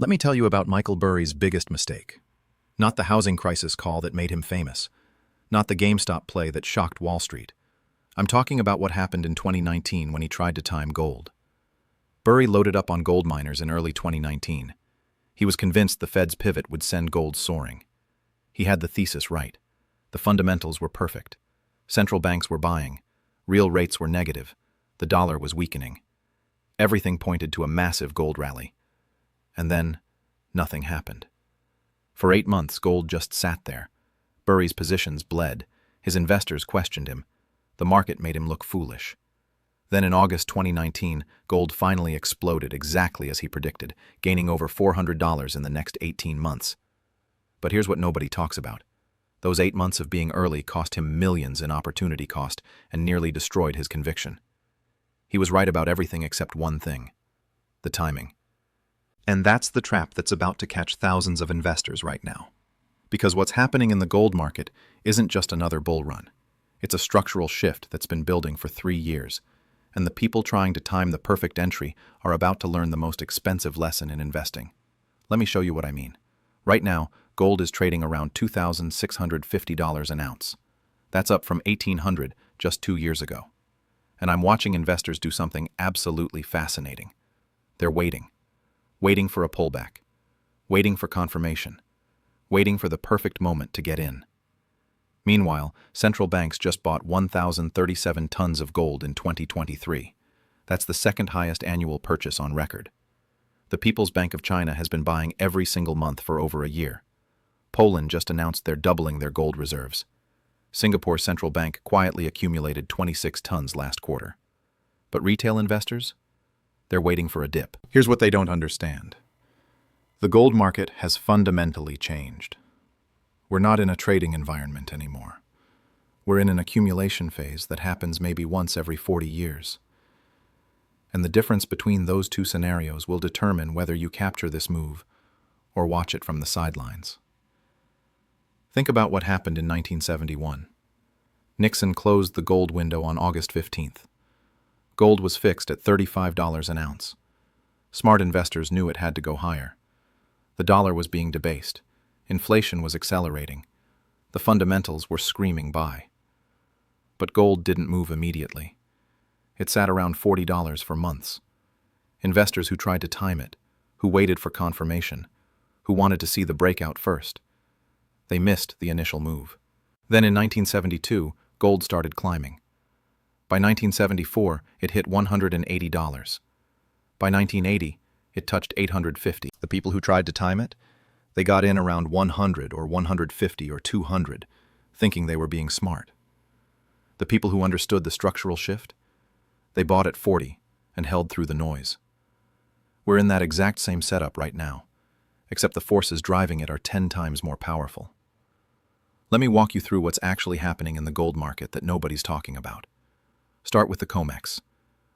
Let me tell you about Michael Burry's biggest mistake. Not the housing crisis call that made him famous. Not the GameStop play that shocked Wall Street. I'm talking about what happened in 2019 when he tried to time gold. Burry loaded up on gold miners in early 2019. He was convinced the Fed's pivot would send gold soaring. He had the thesis right. The fundamentals were perfect. Central banks were buying. Real rates were negative. The dollar was weakening. Everything pointed to a massive gold rally. And then, nothing happened. For 8 months, gold just sat there. Burry's positions bled. His investors questioned him. The market made him look foolish. Then in August 2019, gold finally exploded exactly as he predicted, gaining over $400 in the next 18 months. But here's what nobody talks about. Those 8 months of being early cost him millions in opportunity cost and nearly destroyed his conviction. He was right about everything except one thing: the timing. And that's the trap that's about to catch thousands of investors right now. Because what's happening in the gold market isn't just another bull run. It's a structural shift that's been building for 3 years. And the people trying to time the perfect entry are about to learn the most expensive lesson in investing. Let me show you what I mean. Right now, gold is trading around $2,650 an ounce. That's up from $1,800 just 2 years ago. And I'm watching investors do something absolutely fascinating. They're waiting for a pullback, waiting for confirmation, waiting for the perfect moment to get in. Meanwhile, central banks just bought 1,037 tons of gold in 2023. That's the second highest annual purchase on record. The People's Bank of China has been buying every single month for over a year. Poland just announced they're doubling their gold reserves. Singapore's central bank quietly accumulated 26 tons last quarter. But retail investors? They're waiting for a dip. Here's what they don't understand. The gold market has fundamentally changed. We're not in a trading environment anymore. We're in an accumulation phase that happens maybe once every 40 years. And the difference between those two scenarios will determine whether you capture this move or watch it from the sidelines. Think about what happened in 1971. Nixon closed the gold window on August 15th. Gold was fixed at $35 an ounce. Smart investors knew it had to go higher. The dollar was being debased. Inflation was accelerating. The fundamentals were screaming buy. But gold didn't move immediately. It sat around $40 for months. Investors who tried to time it, who waited for confirmation, who wanted to see the breakout first. They missed the initial move. Then in 1972, gold started climbing. By 1974, it hit $180. By 1980, it touched $850. The people who tried to time it, they got in around 100 or 150 or 200, thinking they were being smart. The people who understood the structural shift, they bought at 40 and held through the noise. We're in that exact same setup right now, except the forces driving it are 10 times more powerful. Let me walk you through what's actually happening in the gold market that nobody's talking about. Start with the COMEX,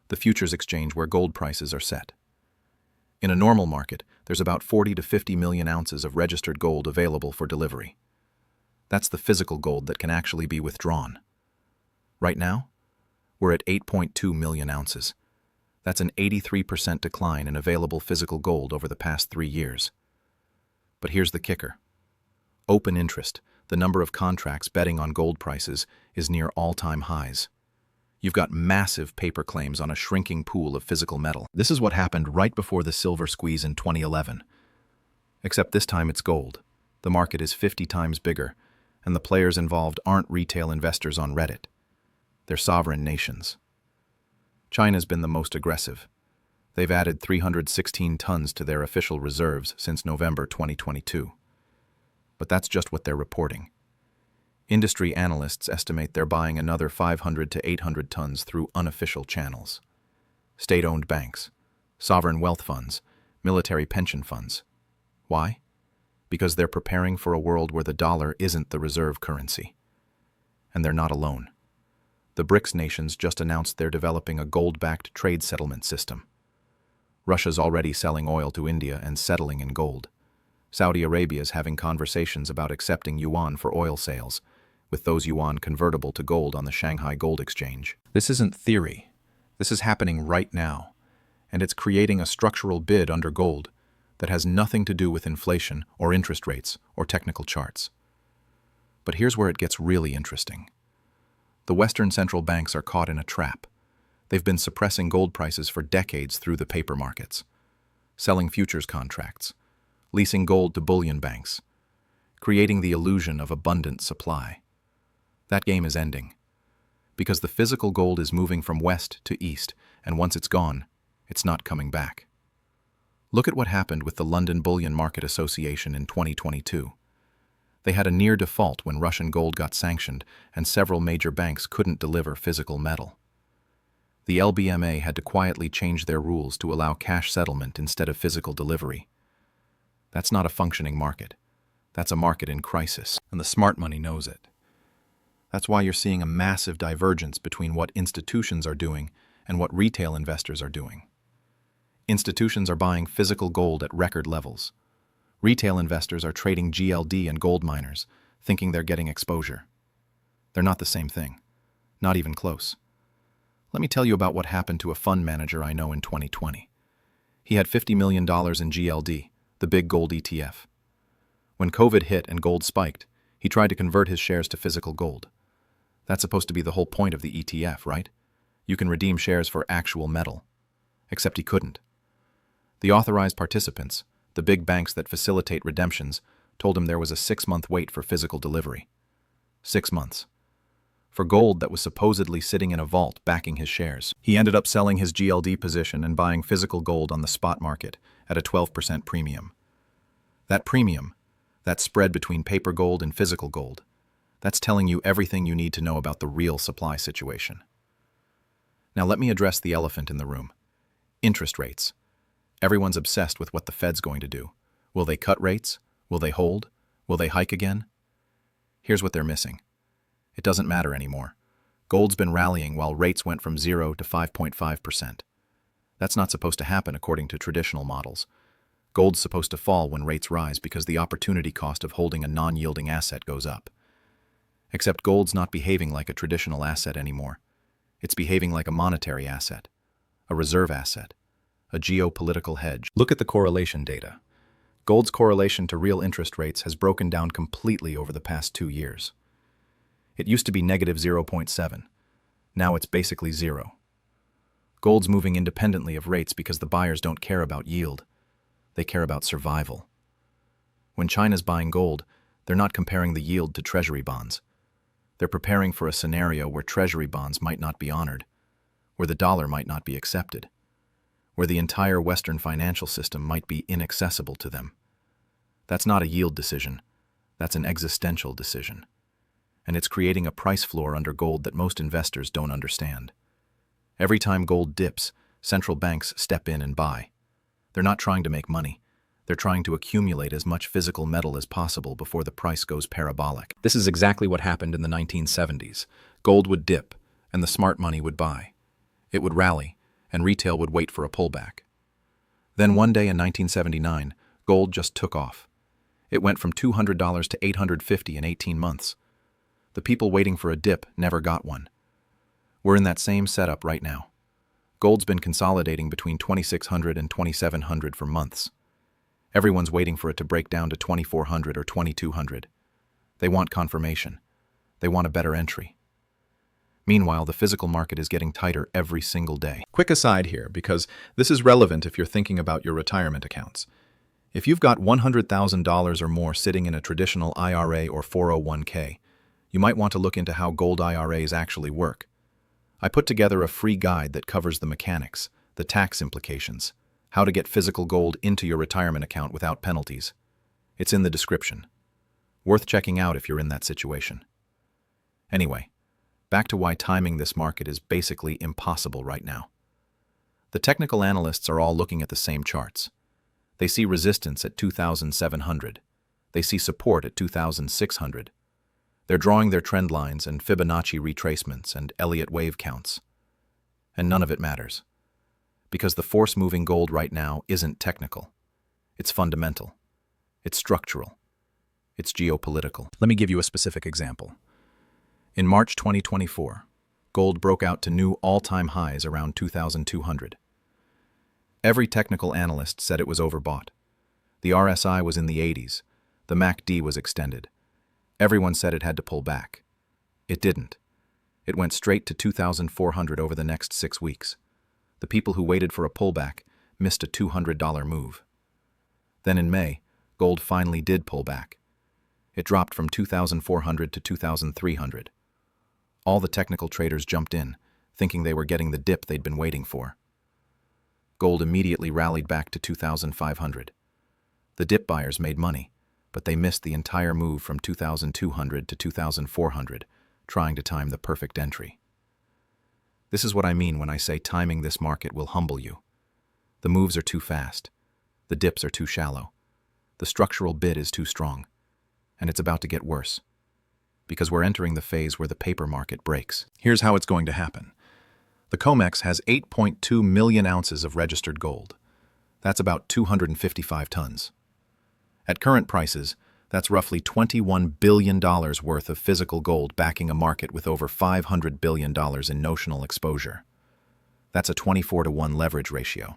the futures exchange where gold prices are set. In a normal market, there's about 40 to 50 million ounces of registered gold available for delivery. That's the physical gold that can actually be withdrawn. Right now, we're at 8.2 million ounces. That's an 83% decline in available physical gold over the past 3 years. But here's the kicker. Open interest, the number of contracts betting on gold prices, is near all-time highs. You've got massive paper claims on a shrinking pool of physical metal. This is what happened right before the silver squeeze in 2011. Except this time it's gold. The market is 50 times bigger, and the players involved aren't retail investors on Reddit. They're sovereign nations. China's been the most aggressive. They've added 316 tons to their official reserves since November 2022. But that's just what they're reporting. Industry analysts estimate they're buying another 500 to 800 tons through unofficial channels. State-owned banks, sovereign wealth funds, military pension funds. Why? Because they're preparing for a world where the dollar isn't the reserve currency. And they're not alone. The BRICS nations just announced they're developing a gold-backed trade settlement system. Russia's already selling oil to India and settling in gold. Saudi Arabia's having conversations about accepting yuan for oil sales, with those yuan convertible to gold on the Shanghai Gold Exchange. This isn't theory. This is happening right now, and it's creating a structural bid under gold, that has nothing to do with inflation or interest rates or technical charts. But here's where it gets really interesting. The Western central banks are caught in a trap. They've been suppressing gold prices for decades through the paper markets, selling futures contracts, leasing gold to bullion banks, creating the illusion of abundant supply. That game is ending, because the physical gold is moving from west to east, and once it's gone, it's not coming back. Look at what happened with the London Bullion Market Association in 2022. They had a near default when Russian gold got sanctioned and several major banks couldn't deliver physical metal. The LBMA had to quietly change their rules to allow cash settlement instead of physical delivery. That's not a functioning market. That's a market in crisis, and the smart money knows it. That's why you're seeing a massive divergence between what institutions are doing and what retail investors are doing. Institutions are buying physical gold at record levels. Retail investors are trading GLD and gold miners, thinking they're getting exposure. They're not the same thing. Not even close. Let me tell you about what happened to a fund manager I know in 2020. He had $50 million in GLD, the big gold ETF. When COVID hit and gold spiked, he tried to convert his shares to physical gold. That's supposed to be the whole point of the ETF, right? You can redeem shares for actual metal. Except he couldn't. The authorized participants, the big banks that facilitate redemptions, told him there was a 6-month wait for physical delivery. 6 months. For gold that was supposedly sitting in a vault backing his shares. He ended up selling his GLD position and buying physical gold on the spot market at a 12% premium. That premium, that spread between paper gold and physical gold, that's telling you everything you need to know about the real supply situation. Now let me address the elephant in the room. Interest rates. Everyone's obsessed with what the Fed's going to do. Will they cut rates? Will they hold? Will they hike again? Here's what they're missing. It doesn't matter anymore. Gold's been rallying while rates went from 0 to 5.5%. That's not supposed to happen according to traditional models. Gold's supposed to fall when rates rise because the opportunity cost of holding a non-yielding asset goes up. Except gold's not behaving like a traditional asset anymore. It's behaving like a monetary asset, a reserve asset, a geopolitical hedge. Look at the correlation data. Gold's correlation to real interest rates has broken down completely over the past 2 years. It used to be negative 0.7. Now it's basically 0. Gold's moving independently of rates because the buyers don't care about yield. They care about survival. When China's buying gold, they're not comparing the yield to treasury bonds. They're preparing for a scenario where treasury bonds might not be honored, where the dollar might not be accepted, where the entire Western financial system might be inaccessible to them. That's not a yield decision. That's an existential decision. And it's creating a price floor under gold that most investors don't understand. Every time gold dips, central banks step in and buy. They're not trying to make money. They're trying to accumulate as much physical metal as possible before the price goes parabolic. This is exactly what happened in the 1970s. Gold would dip, and the smart money would buy. It would rally, and retail would wait for a pullback. Then one day in 1979, gold just took off. It went from $200 to $850 in 18 months. The people waiting for a dip never got one. We're in that same setup right now. Gold's been consolidating between $2,600 and $2,700 for months. Everyone's waiting for it to break down to $2,400 or $2,200. They want confirmation. They want a better entry. Meanwhile, the physical market is getting tighter every single day. Quick aside here, because this is relevant if you're thinking about your retirement accounts. If you've got $100,000 or more sitting in a traditional IRA or 401k, you might want to look into how gold IRAs actually work. I put together a free guide that covers the mechanics, the tax implications, how to get physical gold into your retirement account without penalties. It's in the description. Worth checking out if you're in that situation. Anyway, back to why timing this market is basically impossible right now. The technical analysts are all looking at the same charts. They see resistance at 2,700. They see support at 2,600. They're drawing their trend lines and Fibonacci retracements and Elliott wave counts. And none of it matters. Because the force moving gold right now isn't technical. It's fundamental. It's structural. It's geopolitical. Let me give you a specific example. In March 2024, gold broke out to new all-time highs around 2,200. Every technical analyst said it was overbought. The RSI was in the 80s. The MACD was extended. Everyone said it had to pull back. It didn't. It went straight to 2,400 over the next 6 weeks. The people who waited for a pullback missed a $200 move. Then in May, gold finally did pull back. It dropped from 2,400 to 2,300. All the technical traders jumped in, thinking they were getting the dip they'd been waiting for. Gold immediately rallied back to 2,500. The dip buyers made money, but they missed the entire move from 2,200 to 2,400, trying to time the perfect entry. This is what I mean when I say timing this market will humble you. The moves are too fast. The dips are too shallow. The structural bid is too strong. And it's about to get worse. Because we're entering the phase where the paper market breaks. Here's how it's going to happen. The COMEX has 8.2 million ounces of registered gold. That's about 255 tons. At current prices, that's roughly $21 billion worth of physical gold backing a market with over $500 billion in notional exposure. That's a 24-to-1 leverage ratio.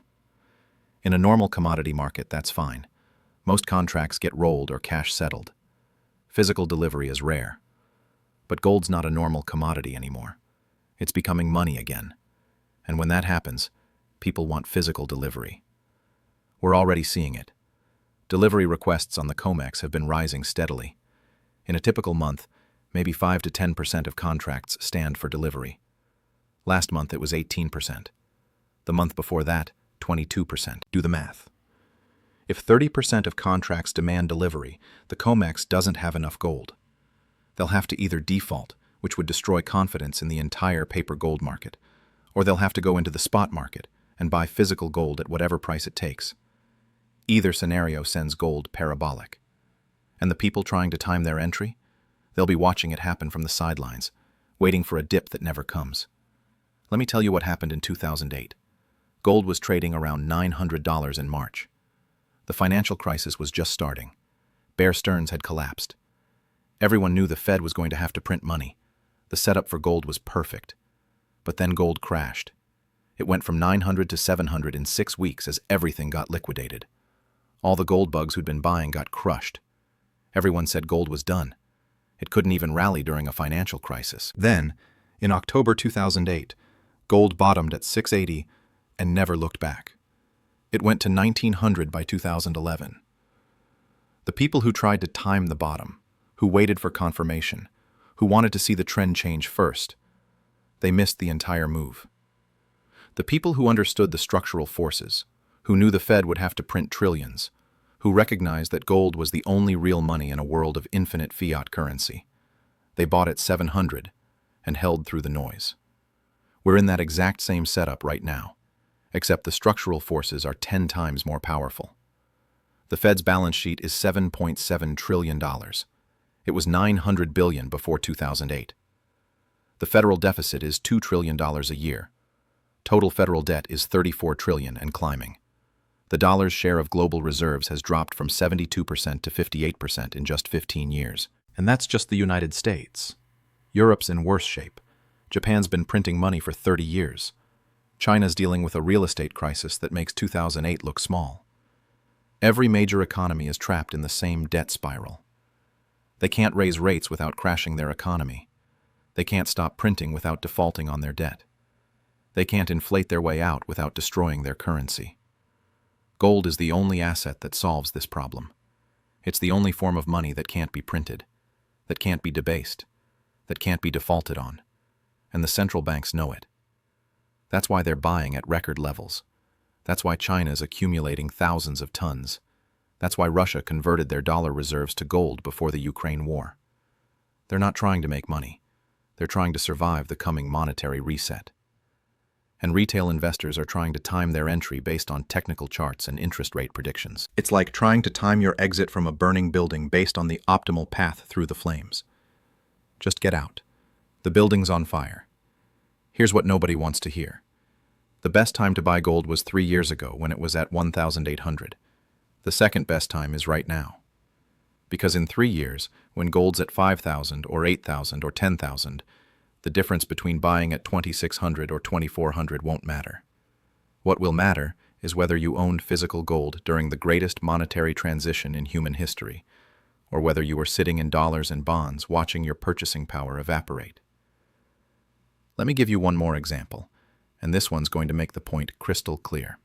In a normal commodity market, that's fine. Most contracts get rolled or cash settled. Physical delivery is rare. But gold's not a normal commodity anymore. It's becoming money again. And when that happens, people want physical delivery. We're already seeing it. Delivery requests on the COMEX have been rising steadily. In a typical month, maybe 5 to 10% of contracts stand for delivery. Last month it was 18%. The month before that, 22%. Do the math. If 30% of contracts demand delivery, the COMEX doesn't have enough gold. They'll have to either default, which would destroy confidence in the entire paper gold market, or they'll have to go into the spot market and buy physical gold at whatever price it takes. Either scenario sends gold parabolic. And the people trying to time their entry? They'll be watching it happen from the sidelines, waiting for a dip that never comes. Let me tell you what happened in 2008. Gold was trading around $900 in March. The financial crisis was just starting. Bear Stearns had collapsed. Everyone knew the Fed was going to have to print money. The setup for gold was perfect. But then gold crashed. It went from 900 to 700 in 6 weeks as everything got liquidated. All the gold bugs who'd been buying got crushed. Everyone said gold was done. It couldn't even rally during a financial crisis. Then, in October 2008, gold bottomed at 680 and never looked back. It went to 1900 by 2011. The people who tried to time the bottom, who waited for confirmation, who wanted to see the trend change first, they missed the entire move. The people who understood the structural forces, who knew the Fed would have to print trillions, who recognized that gold was the only real money in a world of infinite fiat currency. They bought at 700 and held through the noise. We're in that exact same setup right now, except the structural forces are 10 times more powerful. The Fed's balance sheet is $7.7 trillion. It was $900 billion before 2008. The federal deficit is $2 trillion a year. Total federal debt is $34 trillion and climbing. The dollar's share of global reserves has dropped from 72% to 58% in just 15 years. And that's just the United States. Europe's in worse shape. Japan's been printing money for 30 years. China's dealing with a real estate crisis that makes 2008 look small. Every major economy is trapped in the same debt spiral. They can't raise rates without crashing their economy. They can't stop printing without defaulting on their debt. They can't inflate their way out without destroying their currency. Gold is the only asset that solves this problem. It's the only form of money that can't be printed, that can't be debased, that can't be defaulted on. And the central banks know it. That's why they're buying at record levels. That's why China's accumulating thousands of tons. That's why Russia converted their dollar reserves to gold before the Ukraine war. They're not trying to make money. They're trying to survive the coming monetary reset. And retail investors are trying to time their entry based on technical charts and interest rate predictions. It's like trying to time your exit from a burning building based on the optimal path through the flames. Just get out. The building's on fire. Here's what nobody wants to hear. The best time to buy gold was 3 years ago when it was at 1,800. The second best time is right now. Because in 3 years, when gold's at 5,000 or 8,000 or 10,000, the difference between buying at 2,600 or 2,400 won't matter. What will matter is whether you owned physical gold during the greatest monetary transition in human history, or whether you were sitting in dollars and bonds watching your purchasing power evaporate. Let me give you one more example, and this one's going to make the point crystal clear.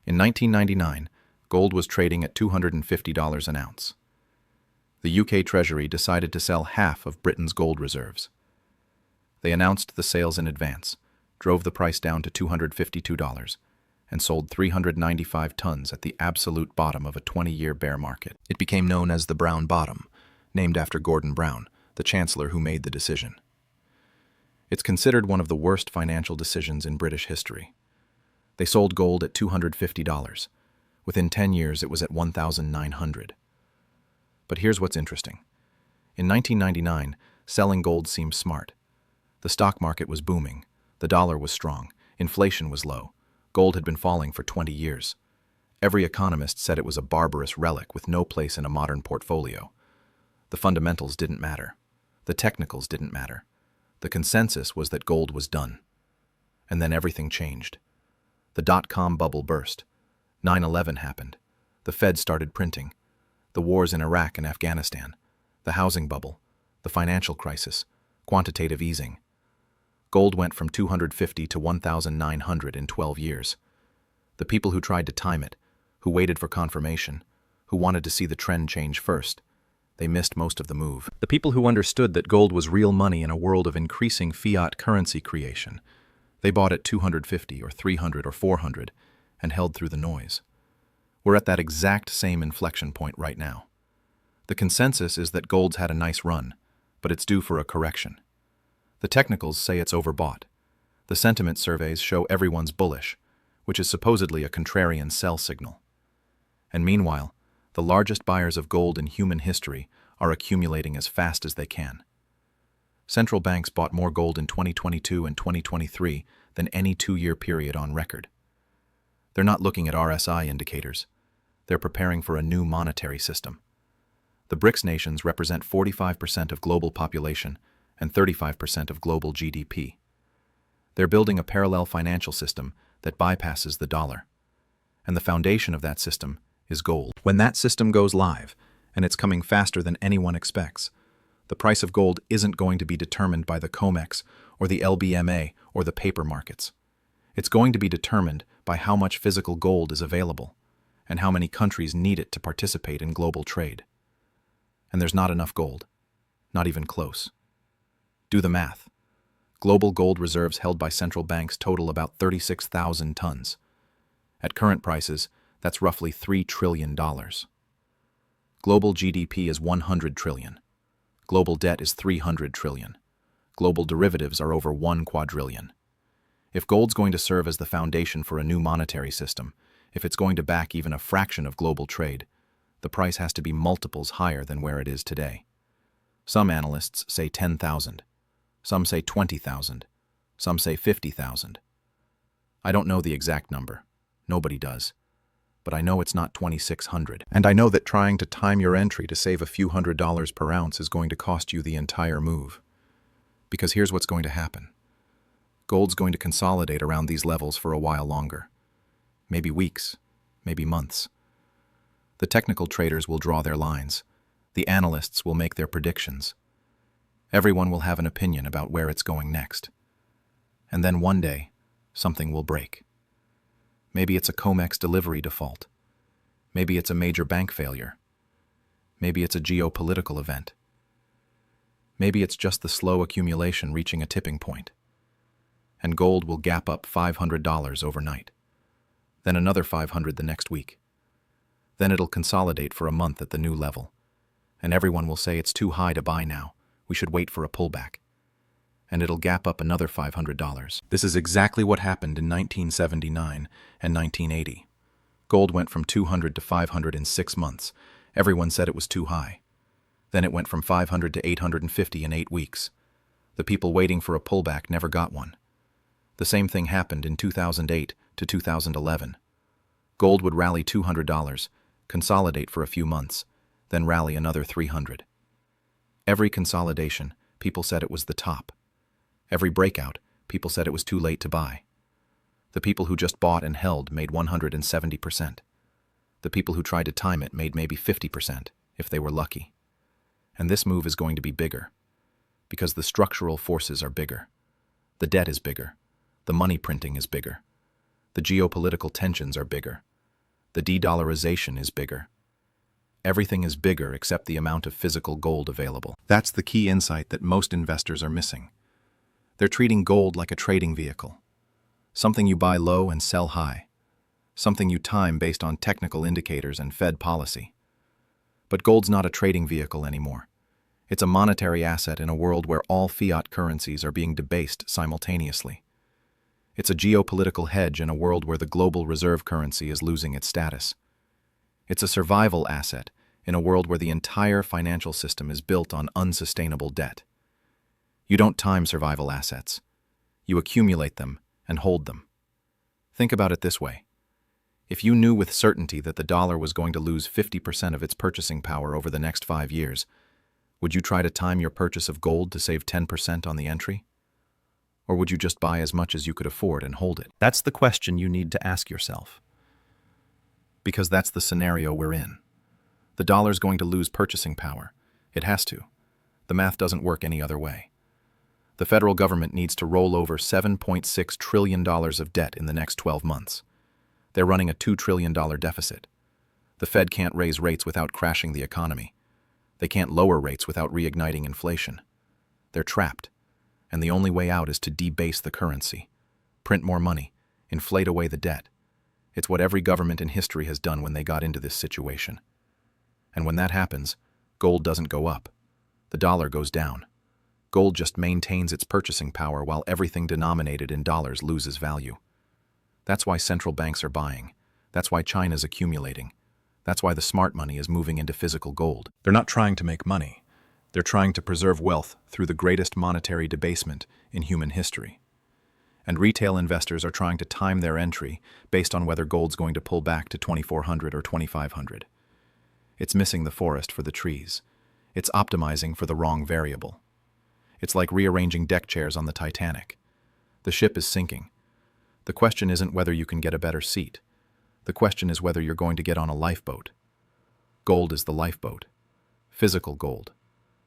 In 1999, gold was trading at $250 an ounce. The UK Treasury decided to sell half of Britain's gold reserves. They announced the sales in advance, drove the price down to $252, and sold 395 tons at the absolute bottom of a 20-year bear market. It became known as the Brown Bottom, named after Gordon Brown, the chancellor who made the decision. It's considered one of the worst financial decisions in British history. They sold gold at $250. Within 10 years, it was at $1,900. But here's what's interesting. In 1999, selling gold seemed smart. The stock market was booming, the dollar was strong, inflation was low, gold had been falling for 20 years. Every economist said it was a barbarous relic with no place in a modern portfolio. The fundamentals didn't matter. The technicals didn't matter. The consensus was that gold was done. And then everything changed. The dot-com bubble burst. 9/11 happened. The Fed started printing. The wars in Iraq and Afghanistan. The housing bubble. The financial crisis. Quantitative easing. Gold went from $250 to $1,900 in 12 years. The people who tried to time it, who waited for confirmation, who wanted to see the trend change first, they missed most of the move. The people who understood that gold was real money in a world of increasing fiat currency creation, they bought at $250 or $300 or $400 and held through the noise. We're at that exact same inflection point right now. The consensus is that gold's had a nice run, but it's due for a correction. The technicals say it's overbought. The sentiment surveys show everyone's bullish, which is supposedly a contrarian sell signal. And meanwhile, the largest buyers of gold in human history are accumulating as fast as they can. Central banks bought more gold in 2022 and 2023 than any 2-year period on record. They're not looking at RSI indicators. They're preparing for a new monetary system. The BRICS nations represent 45% of global population and 35% of global GDP. They're building a parallel financial system that bypasses the dollar. And the foundation of that system is gold. When that system goes live, and it's coming faster than anyone expects, the price of gold isn't going to be determined by the COMEX or the LBMA or the paper markets. It's going to be determined by how much physical gold is available and how many countries need it to participate in global trade. And there's not enough gold, not even close. Do the math. Global gold reserves held by central banks total about 36,000 tons. At current prices, that's roughly $3 trillion. Global GDP is 100 trillion. Global debt is 300 trillion. Global derivatives are over 1 quadrillion. If gold's going to serve as the foundation for a new monetary system, if it's going to back even a fraction of global trade, the price has to be multiples higher than where it is today. Some analysts say 10,000. Some say 20,000. Some say 50,000. I don't know the exact number. Nobody does. But I know it's not 2,600. And I know that trying to time your entry to save a few $100s per ounce is going to cost you the entire move. Because here's what's going to happen. Gold's going to consolidate around these levels for a while longer. Maybe weeks, maybe months. The technical traders will draw their lines. The analysts will make their predictions. Everyone will have an opinion about where it's going next. And then one day, something will break. Maybe it's a COMEX delivery default. Maybe it's a major bank failure. Maybe it's a geopolitical event. Maybe it's just the slow accumulation reaching a tipping point. And gold will gap up $500 overnight. Then another $500 the next week. Then it'll consolidate for a month at the new level. And everyone will say it's too high to buy now. We should wait for a pullback. And it'll gap up another $500. This is exactly what happened in 1979 and 1980. Gold went from 200 to 500 in 6 months. Everyone said it was too high. Then it went from 500 to 850 in 8 weeks. The people waiting for a pullback never got one. The same thing happened in 2008 to 2011. Gold would rally $200, consolidate for a few months, then rally another $300. Every consolidation, people said it was the top. Every breakout, people said it was too late to buy. The people who just bought and held made 170%. The people who tried to time it made maybe 50%, if they were lucky. And this move is going to be bigger, because the structural forces are bigger. The debt is bigger. The money printing is bigger. The geopolitical tensions are bigger. The de-dollarization is bigger. Everything is bigger except the amount of physical gold available. That's the key insight that most investors are missing. They're treating gold like a trading vehicle. Something you buy low and sell high. Something you time based on technical indicators and Fed policy. But gold's not a trading vehicle anymore. It's a monetary asset in a world where all fiat currencies are being debased simultaneously. It's a geopolitical hedge in a world where the global reserve currency is losing its status. It's a survival asset in a world where the entire financial system is built on unsustainable debt. You don't time survival assets. You accumulate them and hold them. Think about it this way. If you knew with certainty that the dollar was going to lose 50% of its purchasing power over the next 5 years, would you try to time your purchase of gold to save 10% on the entry? Or would you just buy as much as you could afford and hold it? That's the question you need to ask yourself. Because that's the scenario we're in. The dollar's going to lose purchasing power. It has to. The math doesn't work any other way. The federal government needs to roll over $7.6 trillion of debt in the next 12 months. They're running a $2 trillion deficit. The Fed can't raise rates without crashing the economy. They can't lower rates without reigniting inflation. They're trapped, and the only way out is to debase the currency, print more money, inflate away the debt. It's what every government in history has done when they got into this situation. And when that happens, gold doesn't go up. The dollar goes down. Gold just maintains its purchasing power while everything denominated in dollars loses value. That's why central banks are buying. That's why China's accumulating. That's why the smart money is moving into physical gold. They're not trying to make money. They're trying to preserve wealth through the greatest monetary debasement in human history. And retail investors are trying to time their entry based on whether gold's going to pull back to 2,400 or 2,500. It's missing the forest for the trees. It's optimizing for the wrong variable. It's like rearranging deck chairs on the Titanic. The ship is sinking. The question isn't whether you can get a better seat. The question is whether you're going to get on a lifeboat. Gold is the lifeboat. Physical gold.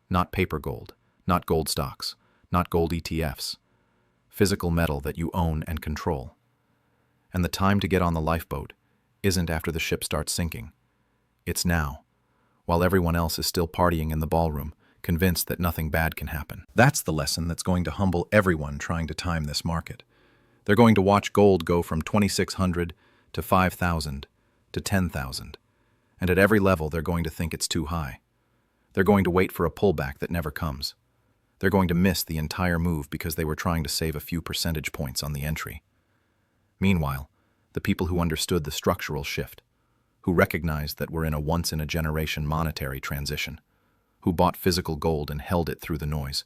Not paper gold. Not gold stocks. Not gold ETFs. Physical metal that you own and control. And the time to get on the lifeboat isn't after the ship starts sinking. It's now, while everyone else is still partying in the ballroom, convinced that nothing bad can happen. That's the lesson that's going to humble everyone trying to time this market. They're going to watch gold go from 2,600 to 5,000 to 10,000. And at every level, they're going to think it's too high. They're going to wait for a pullback that never comes. They're going to miss the entire move because they were trying to save a few percentage points on the entry. Meanwhile, the people who understood the structural shift, who recognized that we're in a once-in-a-generation monetary transition, who bought physical gold and held it through the noise,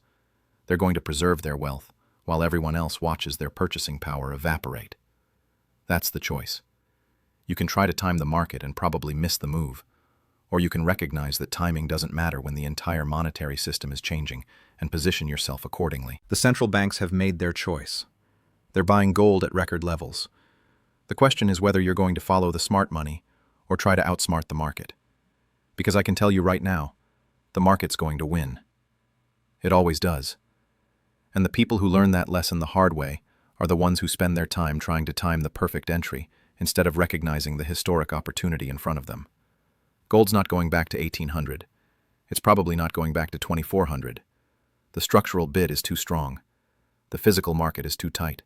they're going to preserve their wealth while everyone else watches their purchasing power evaporate. That's the choice. You can try to time the market and probably miss the move, or you can recognize that timing doesn't matter when the entire monetary system is changing and position yourself accordingly. The central banks have made their choice. They're buying gold at record levels. The question is whether you're going to follow the smart money or try to outsmart the market. Because I can tell you right now, the market's going to win. It always does. And the people who learn that lesson the hard way are the ones who spend their time trying to time the perfect entry instead of recognizing the historic opportunity in front of them. Gold's not going back to 1,800. It's probably not going back to 2,400. The structural bid is too strong. The physical market is too tight.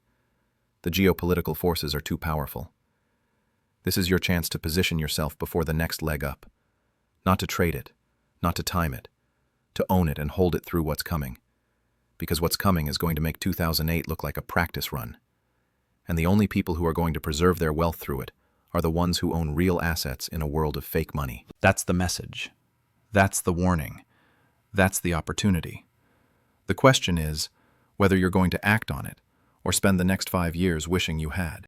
The geopolitical forces are too powerful. This is your chance to position yourself before the next leg up. Not to trade it, not to time it, to own it and hold it through what's coming. Because what's coming is going to make 2008 look like a practice run. And the only people who are going to preserve their wealth through it are the ones who own real assets in a world of fake money. That's the message. That's the warning. That's the opportunity. The question is whether you're going to act on it or spend the next 5 years wishing you had.